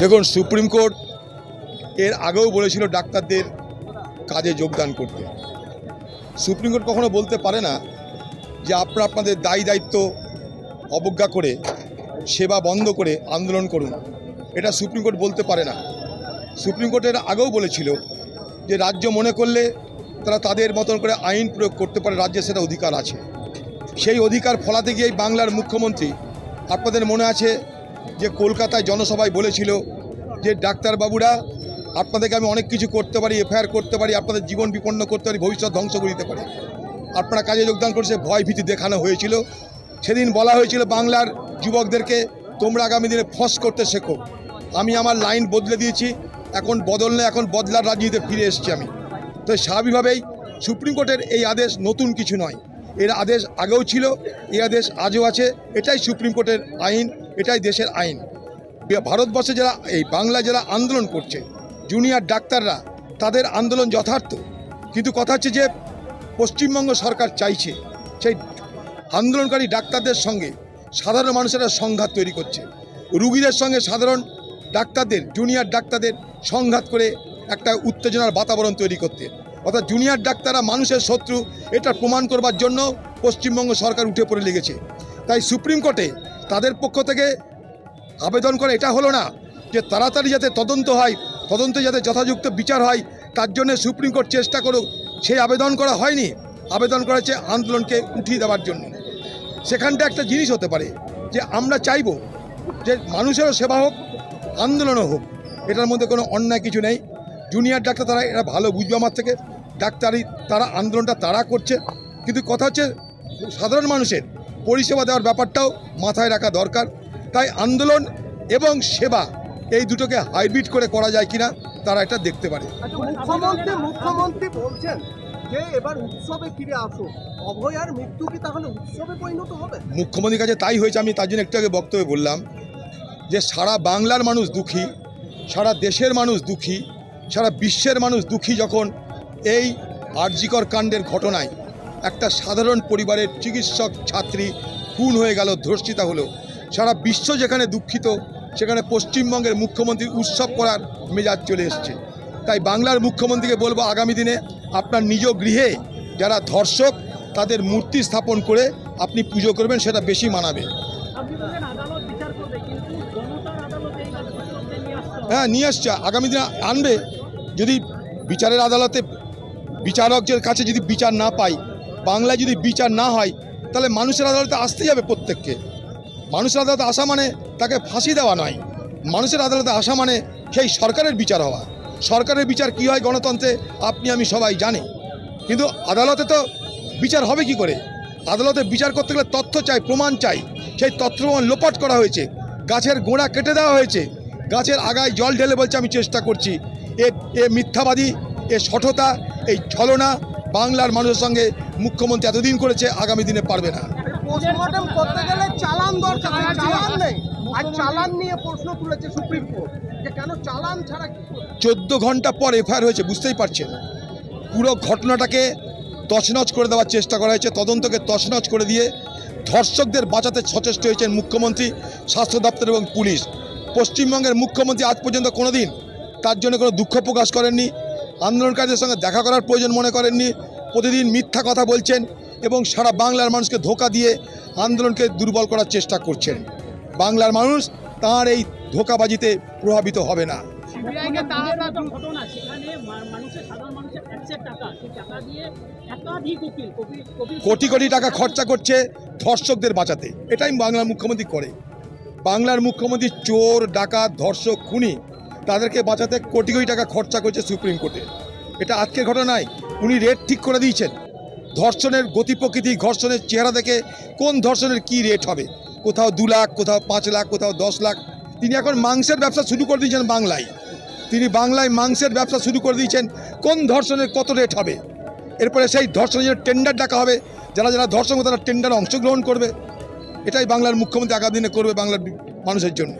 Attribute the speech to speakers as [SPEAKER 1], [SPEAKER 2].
[SPEAKER 1] দেখুন, supreme court এর আগেও বলেছিল ডাক্তারদের কাজে যোগদান করতে। সুপ্রিম কোর্ট কখনো বলতে পারে না যে আপনারা আপনাদের দায়িত্ব অবজ্ঞা করে সেবা বন্ধ করে আন্দোলন করুন। এটা সুপ্রিম কোর্ট বলতে পারে না। সুপ্রিম কোর্টের আগেও বলেছিল যে রাজ্য মনে করলে তারা তাদের মতন করে আইন প্রয়োগ করতে পারে, রাজ্যের সেটা অধিকার আছে। সেই অধিকার ফলাতে গিয়েই বাংলার মুখ্যমন্ত্রী, আপনাদের মনে আছে যে কলকাতায় জনসভায় বলেছিল যে ডাক্তারবাবুরা, আপনাদেরকে আমি অনেক কিছু করতে পারি, এফআইআর করতে পারি, আপনাদের জীবন বিপন্ন করতে পারি, ভবিষ্যৎ ধ্বংস করে দিতে পারি, আপনারা কাজে যোগদান করছে। ভয় ভীতি দেখানো হয়েছিল। সেদিন বলা হয়েছিল বাংলার যুবকদেরকে, তোমরা আগামী দিনে ফস করতে শেখো। আমি আমার লাইন বদলে দিয়েছি, এখন বদল নেই, এখন বদলার রাজনীতিতে ফিরে এসেছি আমি। তো স্বাভাবিকভাবেই সুপ্রিম কোর্টের এই আদেশ নতুন কিছু নয়, এর আদেশ আগেও ছিল, এই আদেশ আজও আছে। এটাই সুপ্রিম কোর্টের আইন, এটাই দেশের আইন। ভারতবর্ষে যারা এই বাংলায় যারা আন্দোলন করছে জুনিয়র ডাক্তাররা, তাদের আন্দোলন যথার্থ, কিন্তু কথা হচ্ছে যে পশ্চিমবঙ্গ সরকার চাইছে সেই আন্দোলনকারী ডাক্তারদের সঙ্গে সাধারণ মানুষেরা সংঘাত তৈরি করছে। রুগীদের সঙ্গে সাধারণ ডাক্তারদের, জুনিয়র ডাক্তারদের সংঘাত করে একটা উত্তেজনার বাতাবরণ তৈরি করতে, অর্থাৎ জুনিয়র ডাক্তাররা মানুষের শত্রু, এটা প্রমাণ করবার জন্য পশ্চিমবঙ্গ সরকার উঠে পড়ে লেগেছে। তাই সুপ্রিম কোর্টে তাদের পক্ষ থেকে আবেদন করে এটা হলো না যে তাড়াতাড়ি যাতে তদন্ত হয়, তদন্তে যাতে যথাযুক্ত বিচার হয়, তার জন্য সুপ্রিম কোর্ট চেষ্টা করুক, সেই আবেদন করা হয়নি। আবেদন করেছে আন্দোলনকে উঠিয়ে দেওয়ার জন্য। সেখানটা একটা জিনিস হতে পারে যে আমরা চাইব যে মানুষেরও সেবা হোক, আন্দোলনও হোক, এটার মধ্যে কোনো অন্যায় কিছু নেই। জুনিয়র ডাক্তার তারা এরা ভালো বুঝবে আমার থেকে, ডাক্তারি তারা আন্দোলনটা তারা করছে, কিন্তু কথা হচ্ছে সাধারণ মানুষের পরিষেবা দেওয়ার ব্যাপারটাও মাথায় রাখা দরকার। তাই আন্দোলন এবং সেবা এই দুটোকে হাইব্রিড করে করা যায় কিনা তারা এটা দেখতে পারে।
[SPEAKER 2] মুখ্যমন্ত্রী বলছেন যে এবার উৎসবে ফিরে আসো, অভয় আর মৃত্যু কি তাহলে উৎসবে পরিণত হবে?
[SPEAKER 1] মুখ্যমন্ত্রীর কাছে তাই হয়েছে। আমি তার জন্য একটু আগে বক্তব্যে বললাম যে সারা বাংলার মানুষ দুঃখী, সারা দেশের মানুষ দুঃখী, সারা বিশ্বের মানুষ দুঃখী যখন এই আরজিকর কাণ্ডের ঘটনায় একটা সাধারণ পরিবারের চিকিৎসক ছাত্রী খুন হয়ে গেল, ধর্ষিতা হলো। সারা বিশ্ব যেখানে দুঃখিত, সেখানে পশ্চিমবঙ্গের মুখ্যমন্ত্রী উৎসব করার মেজাজ চলে এসছে। তাই বাংলার মুখ্যমন্ত্রীকে বলবো, আগামী দিনে আপনার নিজ গৃহে যারা ধর্ষক তাদের মূর্তি স্থাপন করে আপনি পুজো করবেন, সেটা বেশি মানাবে। হ্যাঁ, নিয়ে আসছে, আগামী দিনে আনবে। যদি বিচারের আদালতে বিচারকদের কাছে যদি বিচার না পাই, বাংলায় যদি বিচার না হয়, তাহলে মানুষের আদালতে আসতেই হবে প্রত্যেককে। মানুষের আদালতে আসা মানে তাকে ফাঁসি দেওয়া নয়, মানুষের আদালতে আসা মানে সেই সরকারের বিচার হওয়া। সরকারের বিচার কি হয় গণতন্ত্রে আপনি আমি সবাই জানি, কিন্তু আদালতে তো বিচার হবে কি করে? আদালতে বিচার করতে গেলে তথ্য চাই, প্রমাণ চাই। সেই তথ্য প্রমাণ লোপাট করা হয়েছে, গাছের গোড়া কেটে দেওয়া হয়েছে, গাছের আগায় জল ঢেলে বলছে আমি চেষ্টা করছি। এ মিথ্যাবাদী, এ শঠতা, এই ছলনা বাংলার মানুষের সঙ্গে মুখ্যমন্ত্রী এতদিন করেছে, আগামী দিনে পারবে না।
[SPEAKER 2] পোস্টমর্টম করতে গেলে চালান দরকার, চালান নেই, আর চালান নিয়ে প্রশ্ন তুলেছে সুপ্রিম কোর্ট যে কেন চালান ছাড়া।
[SPEAKER 1] 14 ঘন্টা পর এফআইআর হয়েছে, বুঝতেই পারছেন। পুরো ঘটনাটাকে তছনছ করে দেওয়ার চেষ্টা করা হয়েছে, তদন্তকে তছনছ করে দিয়ে ধর্ষকদের বাঁচাতে সচেষ্ট হয়েছেন মুখ্যমন্ত্রী, স্বাস্থ্য দপ্তর এবং পুলিশ। পশ্চিমবঙ্গের মুখ্যমন্ত্রী আজ পর্যন্ত কোনো দিন তার জন্য কোনো দুঃখ প্রকাশ করেননি, আন্দোলনকারীদের সঙ্গে দেখা করার প্রয়োজন মনে করেননি। প্রতিদিন মিথ্যা কথা বলছেন এবং সারা বাংলার মানুষকে ধোঁকা দিয়ে আন্দোলনকে দুর্বল করার চেষ্টা করছেন। বাংলার মানুষ তাঁর এই ধোঁকাবাজিতে প্রভাবিত হবে না। কোটি কোটি টাকা খরচা করছে ধর্ষকদের বাঁচাতে, এটাই বাংলার মুখ্যমন্ত্রী করে। বাংলার মুখ্যমন্ত্রী চোর, ডাকাত, ধর্ষক, খুনি তাদেরকে বাঁচাতে কোটি কোটি টাকা খরচা করছে সুপ্রিম কোর্টে। এটা আজকের ঘটনা নয়, উনি রেট ঠিক করে দিয়েছেন। ধর্ষণের গতি প্রকৃতি, ধর্ষণের চেহারা দেখে কোন ধর্ষণের কি রেট হবে, কোথাও 2 লাখ, কোথাও 5 লাখ, কোথাও 10 লাখ। তিনি এখন মাংসের ব্যবসা শুরু করে দিয়েছেন বাংলায়। তিনি বাংলায় মাংসের ব্যবসা শুরু করে দিয়েছেন, কোন ধর্ষণের কত রেট হবে। এরপরে সেই ধর্ষণের টেন্ডার ডাকা হবে, যারা যারা ধর্ষণ তারা টেন্ডারে অংশগ্রহণ করবে। এটাই বাংলার মুখ্যমন্ত্রী আগামী দিনে করবে বাংলার মানুষের জন্য।